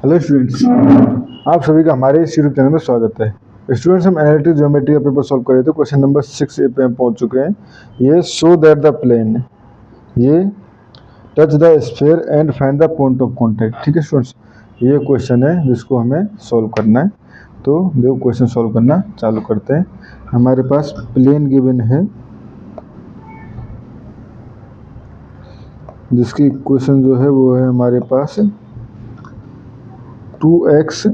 Hello students, आप सभी का हमारे इस यूट्यूब चैनल में स्वागत है। स्टूडेंट्स, हम एनालिटिक ज्योमेट्री का पेपर सॉल्व कर रहे थे। क्वेश्चन नंबर 6 पे हम पहुंच चुके हैं। ये शो दैट द प्लेन ये touch the sphere and find the point of contact. ठीक है स्टूडेंट्स, ये क्वेश्चन है जिसको हमें सॉल्व करना है। तो देखो क्वेश्चन सॉल्व करना चालू करते हैं। हमारे पास प्लेन गिवन है जिसकी इक्वेशन जो है वो है हमारे पास 2x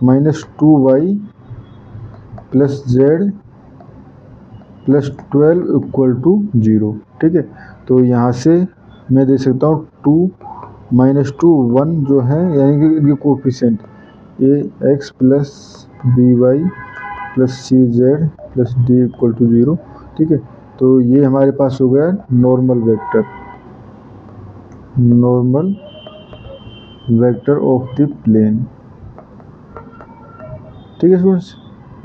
minus 2y plus Z plus 12 equal to 0। ठीक है, तो यहाँ से मैं दे सकता हूँ 2 माइनस 2 1 जो है, यानी कि इनके coefficient A X plus B Y plus C Z plus D equal to 0। ठीक है, तो ये हमारे पास हो गया normal vector of the plane. ठीक है स्टूडेंट्स,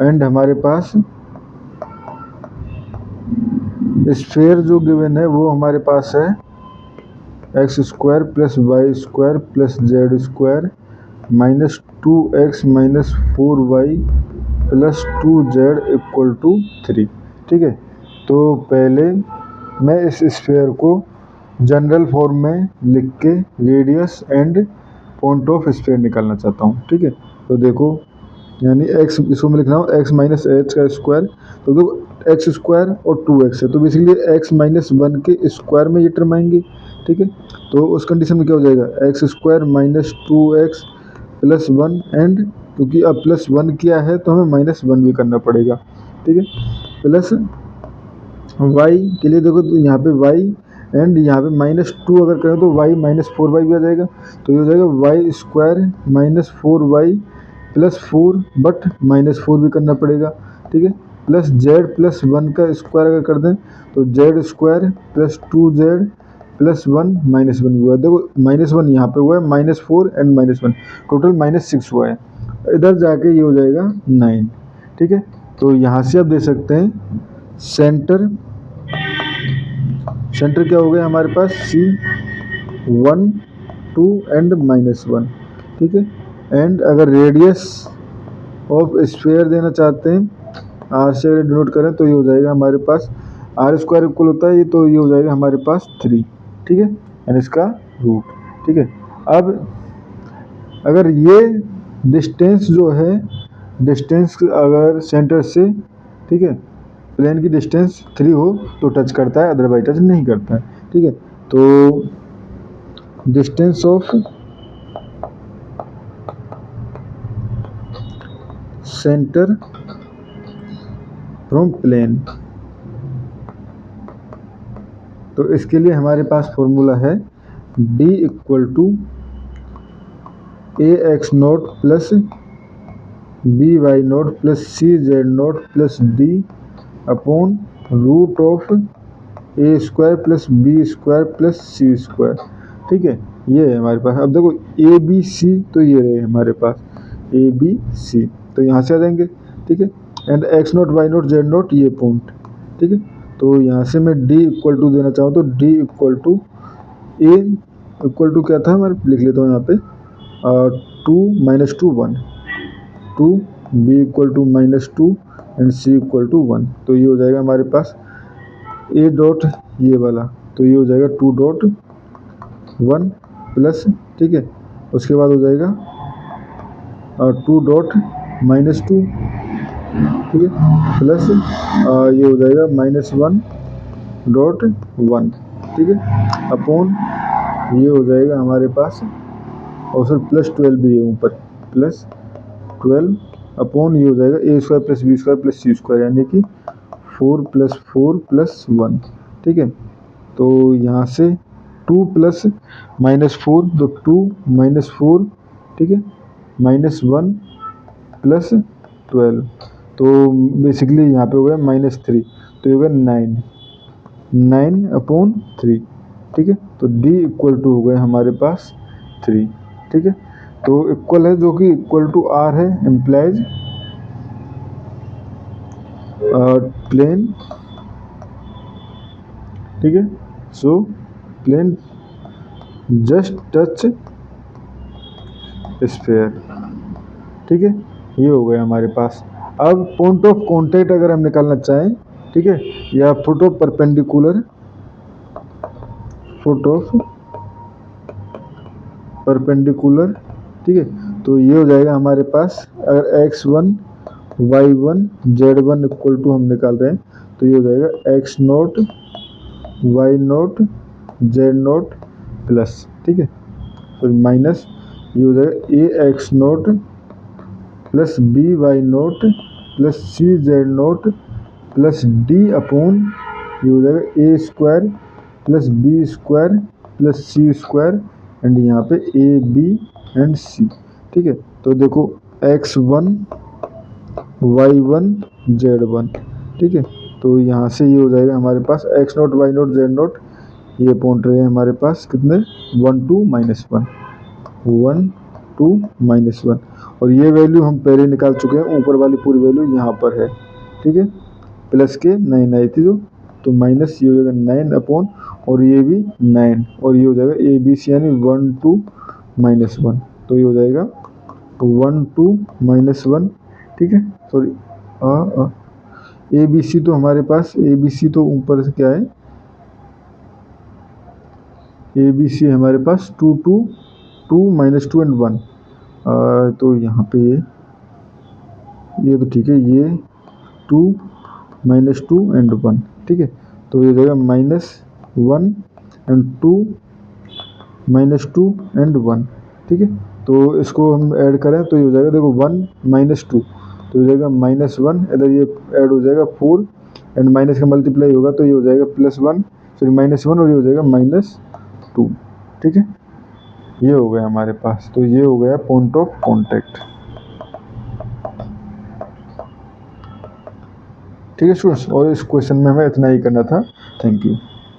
एंड हमारे पास स्फीयर जो गिवन है वो हमारे पास है X square plus Y square plus Z square minus 2x minus 4y plus 2z equal to 3। ठीक है, तो पहले मैं इस स्फीयर को जनरल फॉर्म में लिख के radius and point of sphere निकालना चाहता हूँ। ठीक है, तो देखो यानी x, इसको मैं लिख रहा हूँ x माइनस एच का स्क्वायर, तो देखो एक्स स्क्वायर और 2x है, तो बेसिकली x माइनस 1 के स्क्वायर में ये टर्म आएंगे। ठीक है, तो उस कंडीशन में क्या हो जाएगा x square minus 2x plus 1 and क्योंकि अब प्लस 1 किया है तो हमें माइनस 1 भी करना पड़ेगा। ठीक है, प्लस y के लिए देखो तो यहाँ पे y एंड यहाँ पे माइनस 2 अगर करें तो y माइनस 4y भी आ जाएगा, तो ये हो जाएगा Y square minus 4y plus 4 but minus 4 भी करना पड़ेगा। ठीक है, प्लस जेड प्लस 1 का स्क्वायर अगर कर दें तो Z square plus 2z plus 1 minus 1 हुआ है। देखो माइनस 1 यहाँ पे हुआ है, minus 4 and minus 1 total minus 6 हुआ है। इधर जाके ये हो जाएगा 9। ठीक है, तो यहाँ से आप दे सकते हैं सेंटर क्या हो गया हमारे पास C 1 2 एंड माइनस 1। ठीक है, एंड अगर रेडियस ऑफ स्फीयर देना चाहते हैं आर से अगर डिनोट करें तो ये हो जाएगा हमारे पास आर स्क्वायर इक्वल होता है ये, तो ये हो जाएगा हमारे पास 3। ठीक है, एंड इसका रूट। ठीक है, अब अगर ये डिस्टेंस जो है, डिस्टेंस अगर सेंटर से, ठीक है, प्लेन की डिस्टेंस 3 हो तो टच करता है, अदरवाइज टच नहीं करता है। ठीक है, तो distance of centre from plane, तो इसके लिए हमारे पास फॉर्मूला है d equal to A X nought plus B Y nought plus C Z nought plus D upon root of A square plus B square plus C square. ठीक है, ये है हमारे पास। अब देखो ए बी सी, तो ये रहे हमारे पास ए बी सी, तो यहाँ से आ जाएंगे। ठीक है, and X nought Y nought Z nought ये पॉइंट। ठीक है, तो यहाँ से मैं d इक्वल टू देना चाहूँ तो d equal to A equal to क्या था मैं लिख लेता हूँ यहाँ पे 2 minus 2 1 2 b equal to minus 2 and c equal to 1। तो ये हो जाएगा हमारे पास a डॉट ये वाला, तो ये हो जाएगा 2 डॉट 1 प्लस, ठीक है, उसके बाद हो जाएगा 2 डॉट माइनस 2, ठीक है, प्लस ये हो जाएगा माइनस 1 डॉट 1। ठीक है, अपॉन ये हो जाएगा हमारे पास, और सर प्लस 12 भी है ऊपर, प्लस 12 अपॉन ये हो जाएगा a square plus B square plus C square, यानी कि 4 प्लस 4 प्लस 1। ठीक है, तो यहाँ से 2 प्लस माइनस 4 तो 2 माइनस 4, ठीक है, माइनस 1 प्लस 12, तो बेसिकली यहाँ पे हो गया माइनस 3, तो ये हो गया 9 अपॉन 3। ठीक है, तो d इक्वल टू हो गया हमारे पास 3। ठीक है, तो इक्वल है जो कि इक्वल टू r है, इम्प्लाइज प्लेन। ठीक है, so plane just touch sphere. ठीक है, ये हो गया हमारे पास। अब पॉइंट ऑफ कांटेक्ट अगर हम निकालना चाहें, ठीक है, या foot of perpendicular, foot of perpendicular, ठीक है, तो ये हो जाएगा हमारे पास, अगर x1 y1 z1 equal to हम निकाल रहे हैं तो ये हो जाएगा x0 y0 z0 प्लस, ठीक है, फिर माइनस ये हो जाएगा ax0 plus by0 plus cz0 plus d upon ये हो जाएगा a square plus b square plus c square and यहाँ पे a b एंड c। ठीक है, तो देखो x1 y1 z1, ठीक है, तो यहाँ से ये हो जाएगा हमारे पास x0 y0 z0, ये पॉइंट रहे हमारे पास कितने 1 2 -1 1 2 -1, और ये वैल्यू हम पहले निकाल चुके हैं, ऊपर वाली पूरी वैल्यू यहाँ पर है। ठीक है, प्लस के 9 आई थी जो, तो माइनस ये हो जाएगा 9 अपॉन, और ये भी 9, और ये हो जाएगा ए बी सी यानी 1 2 -1, तो ये हो जाएगा 1 2 -1। ठीक है, सॉरी ए बी सी तो हमारे पास, ए बी सी तो ऊपर से क्या है, ए बी सी हमारे पास 2 2 2 -2 एंड 1, तो यहाँ पे ये तो ठीक है, ये 2 -2 एंड 1, ठीक है, तो ये हो जाएगा -1 एंड 2 -2 एंड 1। ठीक है, तो इसको हम ऐड करें तो ये हो जाएगा, देखो 1 -2 तो हो जाएगा -1, इधर ये ऐड हो जाएगा 4 एंड माइनस का मल्टीप्लाई होगा तो ये हो जाएगा +1, सॉरी -1, और ये हो जाएगा -2। ठीक है, ये हो गया हमारे पास, तो ये हो गया पॉइंट ऑफ कांटेक्ट। ठीक है स्टूडेंट्स, और इस क्वेश्चन में हमें इतना ही करना था। Thank you.